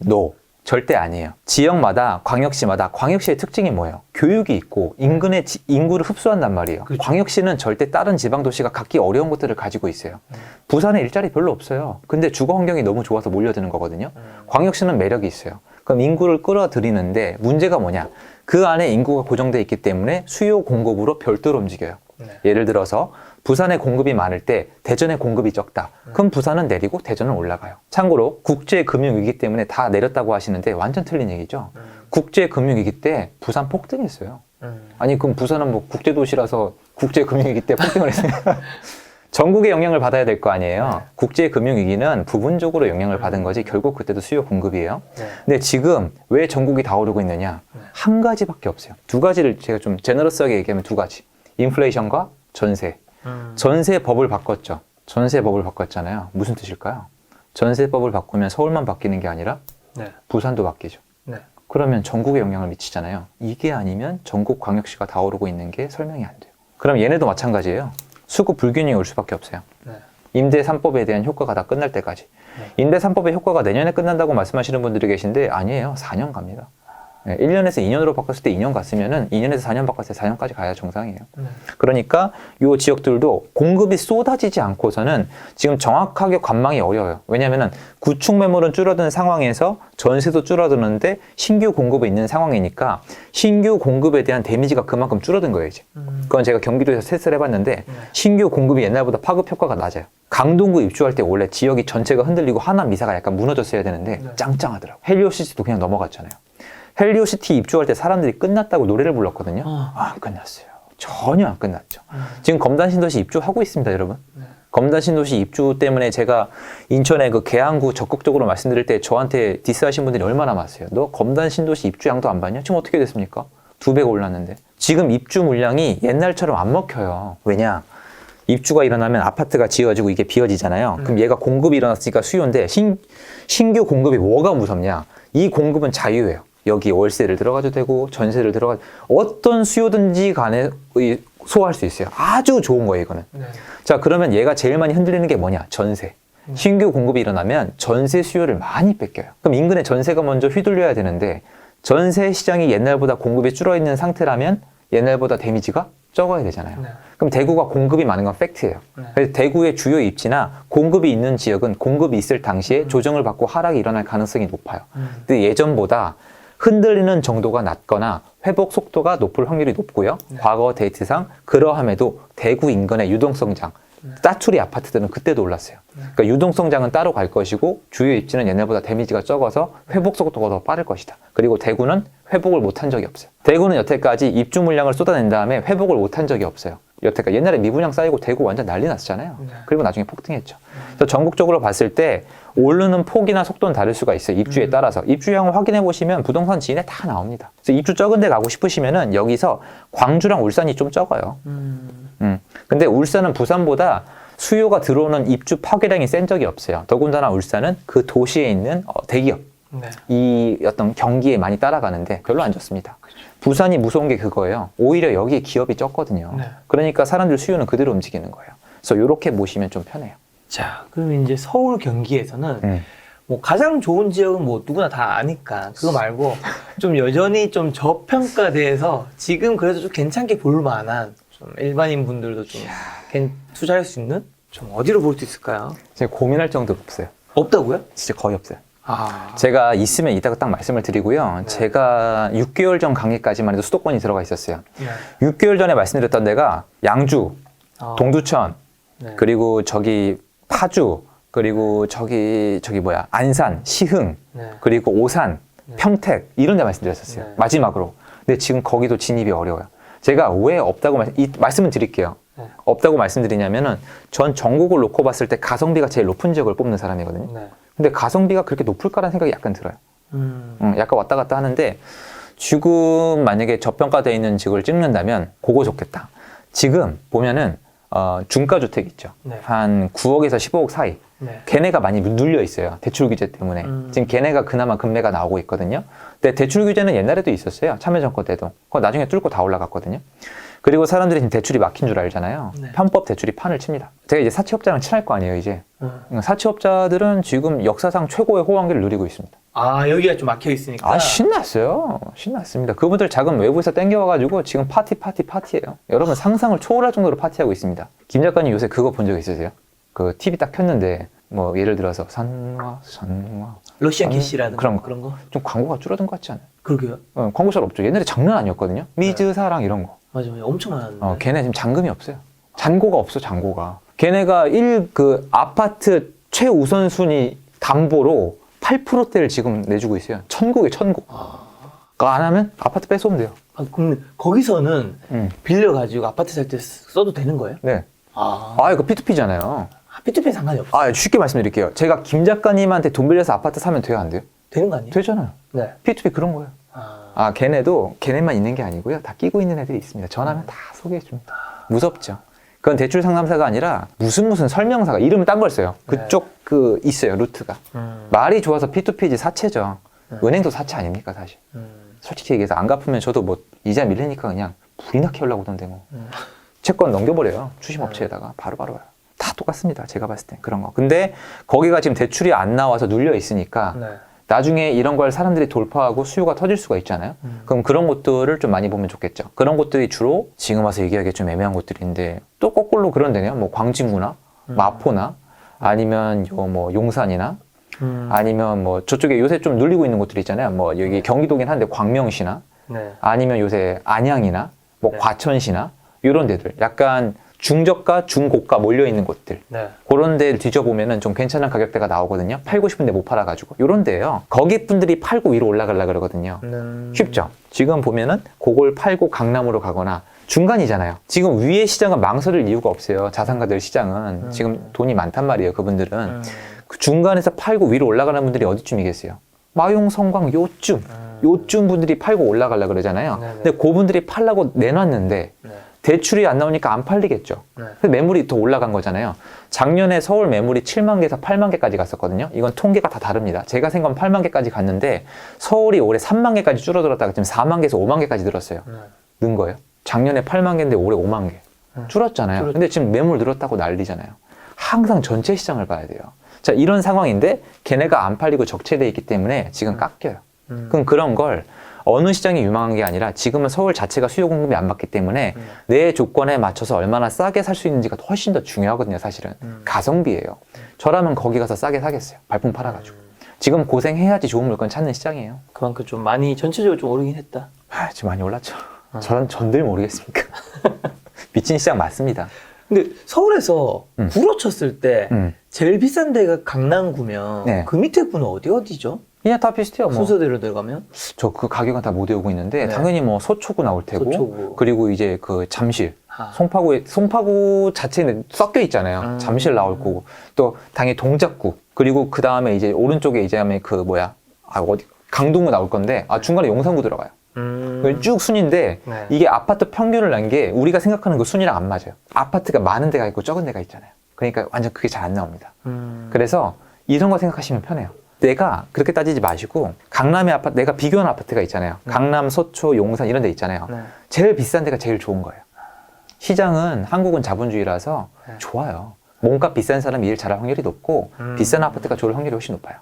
No. 절대 아니에요. 지역마다 광역시마다 광역시의 특징이 뭐예요? 교육이 있고 인근의 인구를 흡수한단 말이에요. 그렇죠. 광역시는 절대 다른 지방도시가 갖기 어려운 것들을 가지고 있어요. 부산에 일자리 별로 없어요. 근데 주거 환경이 너무 좋아서 몰려드는 거거든요. 광역시는 매력이 있어요. 그럼 인구를 끌어들이는데 문제가 뭐냐? 그 안에 인구가 고정돼 있기 때문에 수요 공급으로 별도로 움직여요. 네. 예를 들어서 부산에 공급이 많을 때 대전에 공급이 적다. 그럼 부산은 내리고 대전은 올라가요. 참고로 국제금융위기 때문에 다 내렸다고 하시는데 완전 틀린 얘기죠. 국제금융위기 때 부산 폭등했어요. 아니 그럼 부산은 뭐 국제도시라서 국제금융위기 때 폭등을 했어요. 전국의 영향을 받아야 될 거 아니에요. 네. 국제금융위기는 부분적으로 영향을 받은 거지 결국 그때도 수요 공급이에요. 네. 근데 지금 왜 전국이 다 오르고 있느냐? 한 가지밖에 없어요. 두 가지를 제가 좀 제너러스하게 얘기하면 두 가지. 인플레이션과 전세. 전세법을 바꿨죠. 전세법을 바꿨잖아요. 무슨 뜻일까요? 전세법을 바꾸면 서울만 바뀌는 게 아니라 네. 부산도 바뀌죠. 네. 그러면 전국에 영향을 미치잖아요. 이게 아니면 전국 광역시가 다 오르고 있는 게 설명이 안 돼요. 그럼 얘네도 마찬가지예요. 수급 불균형이 올 수밖에 없어요. 네. 임대 3법에 대한 효과가 다 끝날 때까지. 임대 3법의 효과가 내년에 끝난다고 말씀하시는 분들이 계신데 아니에요. 4년 갑니다. 1년에서 2년으로 바꿨을 때 2년 갔으면은 2년에서 4년 바꿨을 때 4년까지 가야 정상이에요. 그러니까 이 지역들도 공급이 쏟아지지 않고서는 지금 정확하게 관망이 어려워요. 왜냐면은 구축 매물은 줄어든 상황에서 전세도 줄어드는데 신규 공급이 있는 상황이니까 신규 공급에 대한 데미지가 그만큼 줄어든 거예요, 이제. 그건 제가 경기도에서 테스트를 해봤는데 신규 공급이 옛날보다 파급 효과가 낮아요. 강동구 입주할 때 원래 지역이 전체가 흔들리고 하남 이사가 약간 무너졌어야 되는데 짱짱하더라고요. 헬리오시티도 그냥 넘어갔잖아요. 헬리오시티 입주할 때 사람들이 끝났다고 노래를 불렀거든요. 안 끝났어요. 전혀 안 끝났죠. 지금 검단 신도시 입주하고 있습니다, 여러분. 검단 신도시 입주 때문에 제가 인천의 그 계양구 적극적으로 말씀드릴 때 저한테 디스하신 분들이 얼마나 많았어요. 너 검단 신도시 입주량도 안 봤냐? 지금 어떻게 됐습니까? 2배가 올랐는데. 지금 입주 물량이 옛날처럼 안 먹혀요. 왜냐? 입주가 일어나면 아파트가 지어지고 이게 비어지잖아요. 그럼 얘가 공급이 일어났으니까 수요인데 신규 공급이 뭐가 무섭냐? 이 공급은 자유예요. 여기 월세를 들어가도 되고 전세를 들어가도 어떤 수요든지 간에 소화할 수 있어요. 아주 좋은 거예요, 이거는. 네. 자, 그러면 얘가 제일 많이 흔들리는 게 뭐냐? 전세. 신규 공급이 일어나면 전세 수요를 많이 뺏겨요. 그럼 인근의 전세가 먼저 휘둘려야 되는데 전세 시장이 옛날보다 공급이 줄어있는 상태라면 옛날보다 데미지가 적어야 되잖아요. 네. 그럼 대구가 공급이 많은 건 팩트예요. 네. 그래서 대구의 주요 입지나 공급이 있는 지역은 공급이 있을 당시에 조정을 받고 하락이 일어날 가능성이 높아요. 근데 예전보다 흔들리는 정도가 낮거나 회복 속도가 높을 확률이 높고요. 과거 데이트상 그러함에도 대구 인근의 유동성장, 따투리 아파트들은 그때도 올랐어요. 그러니까 유동성장은 따로 갈 것이고 주요 입지는 옛날보다 데미지가 적어서 회복 속도가 더 빠를 것이다. 그리고 대구는 회복을 못한 적이 없어요. 대구는 여태까지 입주 물량을 쏟아낸 다음에 회복을 못한 적이 없어요. 여태까지 옛날에 미분양 쌓이고 대구 완전 난리 났었잖아요. 그리고 나중에 폭등했죠. 그래서 전국적으로 봤을 때 오르는 폭이나 속도는 다를 수가 있어요. 입주에 따라서. 입주량을 확인해 보시면 부동산 지인에 다 나옵니다. 그래서 입주 적은 데 가고 싶으시면은 여기서 광주랑 울산이 좀 적어요. 근데 울산은 부산보다 수요가 들어오는 입주 파괴량이 센 적이 없어요. 더군다나 울산은 그 도시에 있는 대기업 이 어떤 경기에 많이 따라가는데 별로 안 좋습니다. 부산이 무서운 게 그거예요. 오히려 여기에 기업이 적거든요. 그러니까 사람들 수요는 그대로 움직이는 거예요. 그래서 이렇게 보시면 좀 편해요. 자, 그럼 이제 서울 경기에서는 뭐 가장 좋은 지역은 뭐 누구나 다 아니까 그거 말고 좀 여전히 좀 저평가돼서 지금 그래도 좀 괜찮게 볼 만한 좀 일반인 분들도 좀 투자할 수 있는 좀 어디로 볼 수 있을까요? 제가 고민할 정도로 없어요. 없다고요? 진짜 거의 없어요. 아, 제가 있으면 이따가 딱 말씀을 드리고요. 제가 6개월 전 강의까지만 해도 수도권이 들어가 있었어요. 6개월 전에 말씀드렸던 데가 양주, 동두천, 그리고 저기 파주, 그리고 저기 뭐야 안산, 시흥, 그리고 오산, 평택 이런 데 말씀드렸었어요. 마지막으로. 근데 지금 거기도 진입이 어려워요. 제가 왜 없다고 말씀을 드릴게요. 없다고 말씀드리냐면은 전 전국을 놓고 봤을 때 가성비가 제일 높은 지역을 뽑는 사람이거든요. 근데 가성비가 그렇게 높을까라는 생각이 약간 들어요. 약간 왔다 갔다 하는데 지금 만약에 저평가되어 있는 지역을 찍는다면 그거 좋겠다. 지금 보면은 중가주택 있죠. 한 9억에서 15억 사이. 걔네가 많이 눌려 있어요. 대출 규제 때문에. 지금 걔네가 그나마 금매가 나오고 있거든요. 근데 대출 규제는 옛날에도 있었어요. 참여정권 때도. 그거 나중에 뚫고 다 올라갔거든요. 그리고 사람들이 지금 대출이 막힌 줄 알잖아요. 편법 대출이 판을 칩니다. 제가 이제 사채업자랑 친할 거 아니에요, 이제. 사채업자들은 지금 역사상 최고의 호황기를 누리고 있습니다. 아, 여기가 좀 막혀 있으니까. 아, 신났어요. 신났습니다. 그분들 자금 외부에서 땡겨와가지고 지금 파티예요. 여러분 상상을 초월할 정도로 파티하고 있습니다. 김 작가님 요새 그거 본 적 있으세요? 그 TV 딱 켰는데 뭐 예를 들어서 산화 러시안 캐시라는 그런 거? 좀 광고가 줄어든 것 같지 않아요? 그러게요. 광고 잘 없죠. 옛날에 장난 아니었거든요. 미즈 사랑 이런 거. 맞아, 엄청 많았는데. 걔네 지금 잔금이 없어요. 잔고가 없어, 잔고가. 걔네가 아파트 최우선 순위 담보로 8%대를 지금 내주고 있어요. 천국에 천국. 그거 안 하면 아파트 뺏어오면 돼요. 아, 그럼 거기서는 빌려가지고 아파트 살 때 써도 되는 거예요? 네. 이거 P2P잖아요. P2P 상관이 없어요. 쉽게 말씀드릴게요. 제가 김 작가님한테 돈 빌려서 아파트 사면 돼요, 안 돼요? 되는 거 아니에요? 되잖아요. 네. P2P 그런 거예요. 걔네만 있는 게 아니고요. 다 끼고 있는 애들이 있습니다. 전화하면 다 소개해줍니다. 무섭죠. 그건 대출 상담사가 아니라 무슨 설명사가 이름을 딴 걸 써요. 그쪽 있어요, 루트가. 말이 좋아서 P2P지 사채죠. 은행도 사채 아닙니까, 사실. 솔직히 얘기해서 안 갚으면 저도 뭐 이자 밀리니까 그냥 불이나 키우려고 하던데 뭐. 채권 넘겨버려요. 추심업체에다가 바로바로 와요. 다 똑같습니다. 제가 봤을 때 그런 거. 근데 거기가 지금 대출이 안 나와서 눌려 있으니까 나중에 이런 걸 사람들이 돌파하고 수요가 터질 수가 있잖아요. 그럼 그런 것들을 좀 많이 보면 좋겠죠. 그런 것들이 주로 지금 와서 얘기하기 좀 애매한 것들인데 또 거꾸로 그런 데네요. 뭐 광진구나 마포나 아니면 뭐 용산이나 아니면 뭐 저쪽에 요새 좀 눌리고 있는 곳들 있잖아요. 뭐 여기 경기도긴 한데 광명시나 아니면 요새 안양이나 뭐 과천시나 이런 데들 약간 중저가, 중고가 몰려있는 곳들 그런 데를 뒤져보면은 좀 괜찮은 가격대가 나오거든요. 팔고 싶은데 못 팔아가지고 이런 데예요. 거기 분들이 팔고 위로 올라가려고 그러거든요. 쉽죠? 지금 보면은 그걸 팔고 강남으로 가거나 중간이잖아요. 지금 위의 시장은 망설일 이유가 없어요. 자산가들 시장은 지금 돈이 많단 말이에요. 그분들은 그 중간에서 팔고 위로 올라가는 분들이 어디쯤이겠어요? 마용, 성광 요쯤 분들이 팔고 올라가려고 그러잖아요. 근데 그분들이 팔라고 내놨는데 대출이 안 나오니까 안 팔리겠죠. 그래서 매물이 더 올라간 거잖아요. 작년에 서울 매물이 7만 개에서 8만 개까지 갔었거든요. 이건 통계가 다 다릅니다. 제가 생각한 8만 개까지 갔는데 서울이 올해 3만 개까지 줄어들었다가 지금 4만 개에서 5만 개까지 늘었어요. 는 거예요. 작년에 8만 개인데 올해 5만 개. 줄었잖아요. 근데 지금 매물 늘었다고 난리잖아요. 항상 전체 시장을 봐야 돼요. 자, 이런 상황인데 걔네가 안 팔리고 적체돼 있기 때문에 지금 깎여요. 그럼 그런 걸 어느 시장이 유망한 게 아니라 지금은 서울 자체가 수요 공급이 안 맞기 때문에 내 조건에 맞춰서 얼마나 싸게 살 수 있는지가 훨씬 더 중요하거든요, 사실은. 가성비예요. 저라면 거기 가서 싸게 사겠어요. 발품 팔아가지고. 지금 고생해야지 좋은 물건 찾는 시장이에요. 그만큼 좀 많이 전체적으로 좀 오르긴 했다. 지금 많이 올랐죠. 전들 모르겠습니까? 미친 시장 맞습니다. 근데 서울에서 구로 쳤을 때 제일 비싼 데가 강남구면 네. 그 밑에 구는 어디죠? 그냥 다 비슷해요. 뭐. 순서대로 들어가면? 저 그 가격은 다 못 외우고 있는데 네. 당연히 뭐 서초구 나올 테고 서초구. 그리고 이제 그 잠실 아. 송파구 자체는 섞여 있잖아요. 잠실 나올 거고 또 당연히 동작구 그리고 그 다음에 이제 오른쪽에 이제 하면 그 뭐야 어디 강동구 나올 건데 중간에 용산구 들어가요. 쭉 순인데 네. 이게 아파트 평균을 난 게 우리가 생각하는 그 순이랑 안 맞아요. 아파트가 많은 데가 있고 적은 데가 있잖아요. 그러니까 완전 그게 잘 안 나옵니다. 그래서 이런 거 생각하시면 편해요. 내가 그렇게 따지지 마시고 강남의 아파트, 내가 비교한 아파트가 있잖아요. 강남, 서초, 용산 이런 데 있잖아요. 네. 제일 비싼 데가 제일 좋은 거예요. 시장은 한국은 자본주의라서 네. 좋아요. 몸값 비싼 사람이 일 잘할 확률이 높고 비싼 아파트가 좋을 확률이 훨씬 높아요.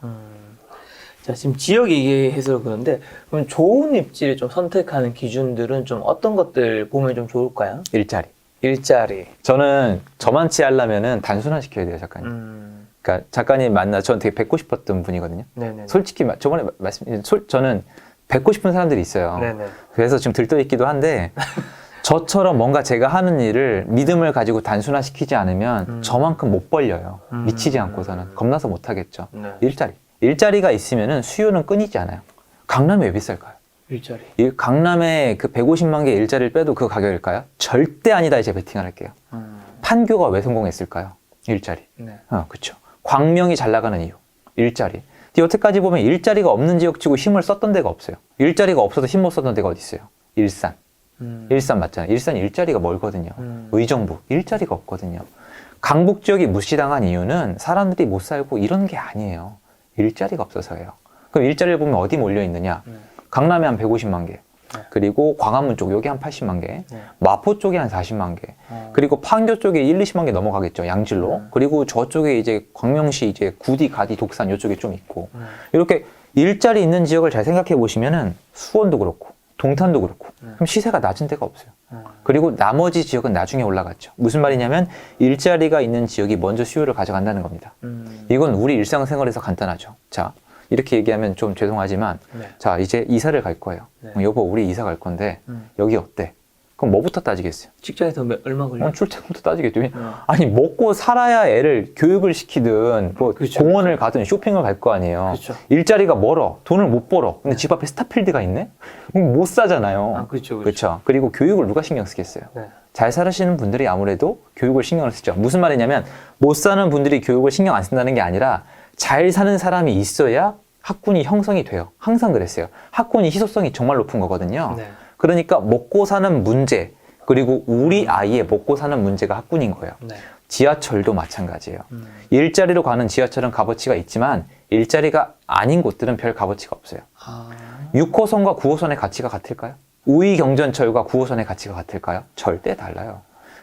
자, 지금 지역 얘기해서 그런데 그럼 좋은 입지를 좀 선택하는 기준들은 좀 어떤 것들 보면 좀 좋을까요? 일자리. 일자리. 저는 저만치 하려면은 단순화시켜야 돼요, 작가님. 그러니까 작가님 만나 전 되게 뵙고 싶었던 분이거든요. 네네. 솔직히 저번에 저는 뵙고 싶은 사람들이 있어요. 네네. 그래서 지금 들떠있기도 한데 저처럼 뭔가 제가 하는 일을 믿음을 가지고 단순화시키지 않으면 저만큼 못 벌려요. 미치지 않고서는 겁나서 못 하겠죠. 네. 일자리가 있으면은 수요는 끊이지 않아요. 강남이 왜 비쌀까요? 일자리. 강남에 그 150만 개 일자리를 빼도 그 가격일까요? 절대 아니다. 이제 베팅을 할게요. 판교가 왜 성공했을까요? 일자리. 네. 그렇죠. 광명이 잘 나가는 이유. 일자리. 근데 여태까지 보면 일자리가 없는 지역치고 힘을 썼던 데가 없어요. 일자리가 없어서 힘 못 썼던 데가 어디 있어요? 일산. 일산 맞잖아요. 일산 일자리가 멀거든요. 의정부 일자리가 없거든요. 강북 지역이 무시당한 이유는 사람들이 못 살고 이런 게 아니에요. 일자리가 없어서예요. 그럼 일자리를 보면 어디 몰려 있느냐? 강남에 한 150만 개. 그리고 광화문 쪽 여기 한 80만 개, 마포 쪽에 한 40만 개, 그리고 판교 쪽에 1, 20만 개 넘어가겠죠, 양질로. 그리고 저쪽에 이제 광명시 이제 구디, 가디, 독산 이쪽에 좀 있고. 이렇게 일자리 있는 지역을 잘 생각해 보시면은 수원도 그렇고 동탄도 그렇고 그럼 시세가 낮은 데가 없어요. 그리고 나머지 지역은 나중에 올라갔죠. 무슨 말이냐면 일자리가 있는 지역이 먼저 수요를 가져간다는 겁니다. 이건 우리 일상생활에서 간단하죠. 자, 이렇게 얘기하면 좀 죄송하지만 네. 자 이제 이사를 갈 거예요. 네. 여보 우리 이사 갈 건데 여기 어때? 그럼 뭐부터 따지겠어요? 직장에서 얼마 걸려? 출퇴근부터 따지겠죠. 아니 먹고 살아야 애를 교육을 시키든 뭐 그렇죠. 공원을 가든 쇼핑을 갈 거 아니에요. 그렇죠. 일자리가 멀어. 돈을 못 벌어. 근데 집 앞에 스타필드가 있네? 그럼 못 사잖아요. 그렇죠. 그렇죠. 그리고 교육을 누가 신경 쓰겠어요? 네. 잘 사시는 분들이 아무래도 교육을 신경을 쓰죠. 무슨 말이냐면 못 사는 분들이 교육을 신경 안 쓴다는 게 아니라 잘 사는 사람이 있어야 학군이 형성이 돼요. 항상 그랬어요. 학군이 희소성이 정말 높은 거거든요. 네. 그러니까 먹고 사는 문제 그리고 우리 아이의 먹고 사는 문제가 학군인 거예요. 네. 지하철도 마찬가지예요. 일자리로 가는 지하철은 값어치가 있지만 일자리가 아닌 곳들은 별 값어치가 없어요. 6호선과 9호선의 가치가 같을까요? 우이경전철과 9호선의 가치가 같을까요? 절대 달라요.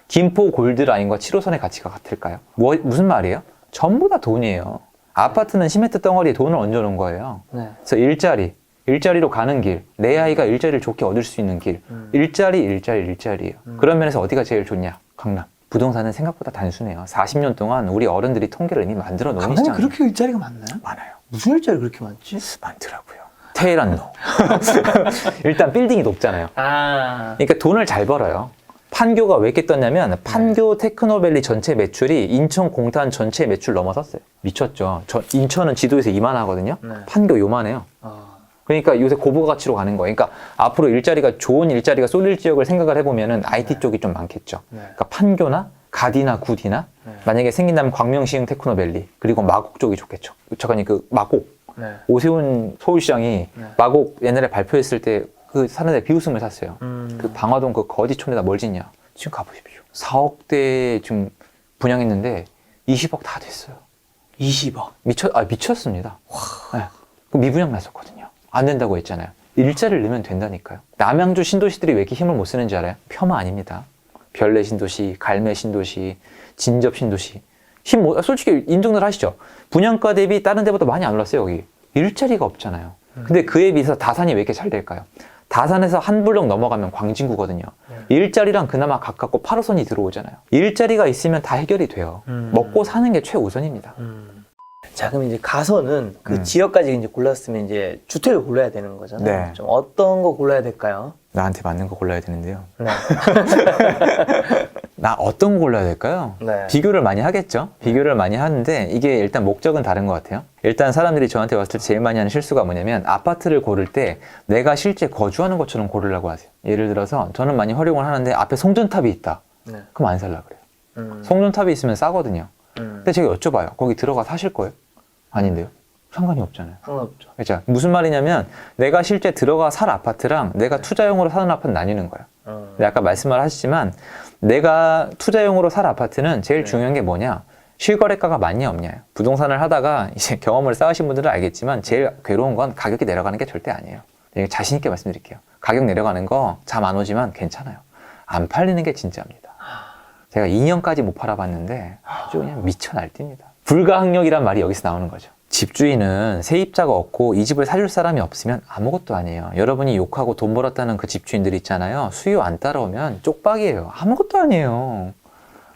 김포 골드라인과 7호선의 가치가 같을까요? 무슨 말이에요? 전부 다 돈이에요. 아파트는 시멘트 덩어리에 돈을 얹어놓은 거예요. 네. 그래서 일자리로 가는 길, 내 아이가 일자리를 좋게 얻을 수 있는 길, 일자리예요. 그런 면에서 어디가 제일 좋냐? 강남. 부동산은 생각보다 단순해요. 40년 동안 우리 어른들이 통계를 이미 만들어 놓은 강남에 시장. 그렇게 일자리가 많나요? 많아요. 무슨 일자리 그렇게 많지? 많더라고요. 테헤란로. 일단 빌딩이 높잖아요. 그러니까 돈을 잘 벌어요. 판교가 왜 이렇게 떴냐면 판교 테크노밸리 전체 매출이 인천 공단 전체 매출 넘어섰어요. 미쳤죠. 인천은 지도에서 이만하거든요. 네. 판교 요만해요. 그러니까 요새 고부 가치로 가는 거예요. 그러니까 앞으로 좋은 일자리가 쏠릴 지역을 생각을 해보면은 IT 쪽이 좀 많겠죠. 그러니까 판교나 가디나 구디나 만약에 생긴다면 광명시흥 테크노밸리 그리고 마곡 쪽이 좋겠죠. 잠깐만 그 마곡 오세훈 서울시장이 마곡 옛날에 발표했을 때 그 사는데 비웃음을 샀어요. 그 방화동 그 거지촌에다 뭘 짓냐. 지금 가보십시오. 4억대 지금 분양했는데 20억 다 됐어요. 20억. 미쳤습니다. 네. 그 미분양 났었거든요. 안 된다고 했잖아요. 일자리를 넣으면 된다니까요. 남양주 신도시들이 왜 이렇게 힘을 못 쓰는지 알아요? 폄하 아닙니다. 별내 신도시, 갈매 신도시, 진접 신도시. 솔직히 인정들 하시죠? 분양가 대비 다른 데보다 많이 안 올랐어요, 여기. 일자리가 없잖아요. 근데 그에 비해서 다산이 왜 이렇게 잘 될까요? 다산에서 한 블록 넘어가면 광진구거든요. 일자리랑 그나마 가깝고 8호선이 들어오잖아요. 일자리가 있으면 다 해결이 돼요. 먹고 사는 게 최우선입니다. 자, 그럼 이제 가서는 그 지역까지 이제 골랐으면 이제 주택을 골라야 되는 거잖아요. 네. 좀 어떤 거 골라야 될까요? 나한테 맞는 거 골라야 되는데요. 네. 나 어떤 거 골라야 될까요? 네. 비교를 많이 하겠죠. 비교를 많이 하는데 이게 일단 목적은 다른 것 같아요. 일단 사람들이 저한테 왔을 때 제일 많이 하는 실수가 뭐냐면 아파트를 고를 때 내가 실제 거주하는 것처럼 고르려고 하세요. 예를 들어서 저는 많이 활용을 하는데 앞에 송전탑이 있다. 네. 그럼 안 살라 그래요. 송전탑이 있으면 싸거든요. 근데 제가 여쭤봐요. 거기 들어가 사실 거예요? 아닌데요. 상관이 없잖아요. 상관없죠. 그렇죠. 무슨 말이냐면 내가 실제 들어가 살 아파트랑 내가 투자용으로 사는 아파트는 나뉘는 거예요. 근데 아까 말씀을 하시지만 내가 투자용으로 살 아파트는 제일 중요한 게 뭐냐? 실거래가가 많냐 없냐예요. 부동산을 하다가 이제 경험을 쌓으신 분들은 알겠지만 제일 괴로운 건 가격이 내려가는 게 절대 아니에요. 이게 자신 있게 말씀드릴게요. 가격 내려가는 거 잠 안 오지만 괜찮아요. 안 팔리는 게 진짜입니다. 제가 2년까지 못 팔아봤는데 아주 그냥 미쳐 날뛰니다. 불가항력이란 말이 여기서 나오는 거죠. 집주인은 세입자가 없고 이 집을 사줄 사람이 없으면 아무것도 아니에요. 여러분이 욕하고 돈 벌었다는 그 집주인들 있잖아요. 수요 안 따라오면 쪽박이에요. 아무것도 아니에요.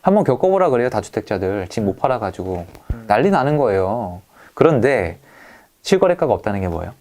한번 겪어보라 그래요. 다주택자들. 집 못 팔아가지고 난리 나는 거예요. 그런데 실거래가가 없다는 게 뭐예요?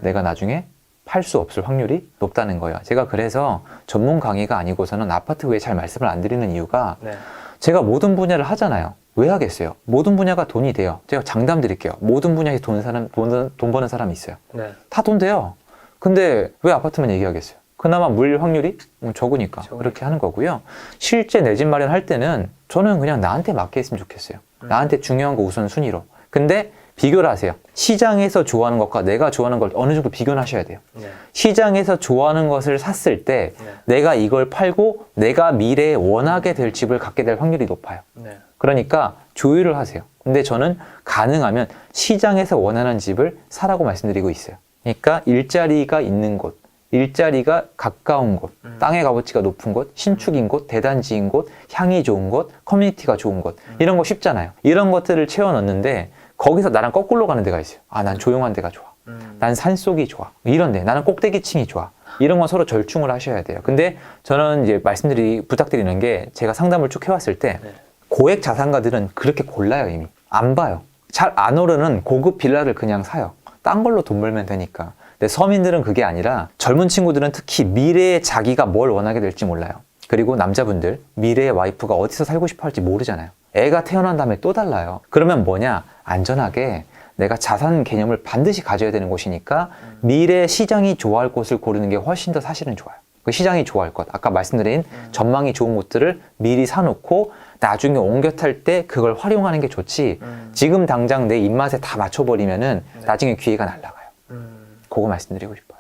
내가 나중에 팔 수 없을 확률이 높다는 거예요. 제가 그래서 전문 강의가 아니고서는 아파트 외에 잘 말씀을 안 드리는 이유가 네. 제가 모든 분야를 하잖아요. 왜 하겠어요? 모든 분야가 돈이 돼요. 제가 장담 드릴게요. 모든 분야에 돈 버는 사람이 있어요. 네. 다 돈 돼요. 근데 왜 아파트만 얘기하겠어요? 그나마 물릴 확률이 적으니까 그렇게 하는 거고요. 실제 내 집 마련할 때는 저는 그냥 나한테 맞게 했으면 좋겠어요. 나한테 중요한 거 우선 순위로. 근데 비교를 하세요. 시장에서 좋아하는 것과 내가 좋아하는 걸 어느 정도 비교는 하셔야 돼요. 네. 시장에서 좋아하는 것을 샀을 때 내가 이걸 팔고 내가 미래에 원하게 될 집을 갖게 될 확률이 높아요. 네. 그러니까 조율을 하세요. 근데 저는 가능하면 시장에서 원하는 집을 사라고 말씀드리고 있어요. 그러니까 일자리가 있는 곳, 일자리가 가까운 곳, 땅의 값어치가 높은 곳, 신축인 곳, 대단지인 곳, 향이 좋은 곳, 커뮤니티가 좋은 곳 이런 거 쉽잖아요. 이런 것들을 채워 넣는데 거기서 나랑 거꾸로 가는 데가 있어요. 아, 난 조용한 데가 좋아. 난 산속이 좋아. 이런 데. 나는 꼭대기층이 좋아. 이런 건 서로 절충을 하셔야 돼요. 근데 저는 이제 부탁드리는 게 제가 상담을 쭉 해왔을 때 고액 자산가들은 그렇게 골라요, 이미. 안 봐요. 잘 안 오르는 고급 빌라를 그냥 사요. 딴 걸로 돈 벌면 되니까. 근데 서민들은 그게 아니라 젊은 친구들은 특히 미래에 자기가 뭘 원하게 될지 몰라요. 그리고 남자분들, 미래의 와이프가 어디서 살고 싶어 할지 모르잖아요. 애가 태어난 다음에 또 달라요. 그러면 뭐냐? 안전하게 내가 자산 개념을 반드시 가져야 되는 곳이니까 미래 시장이 좋아할 곳을 고르는 게 훨씬 더 사실은 좋아요. 그 시장이 좋아할 것, 아까 말씀드린 전망이 좋은 곳들을 미리 사놓고 나중에 옮겨 탈 때 그걸 활용하는 게 좋지 지금 당장 내 입맛에 다 맞춰버리면은 나중에 기회가 날아가요. 그거 말씀드리고 싶어요.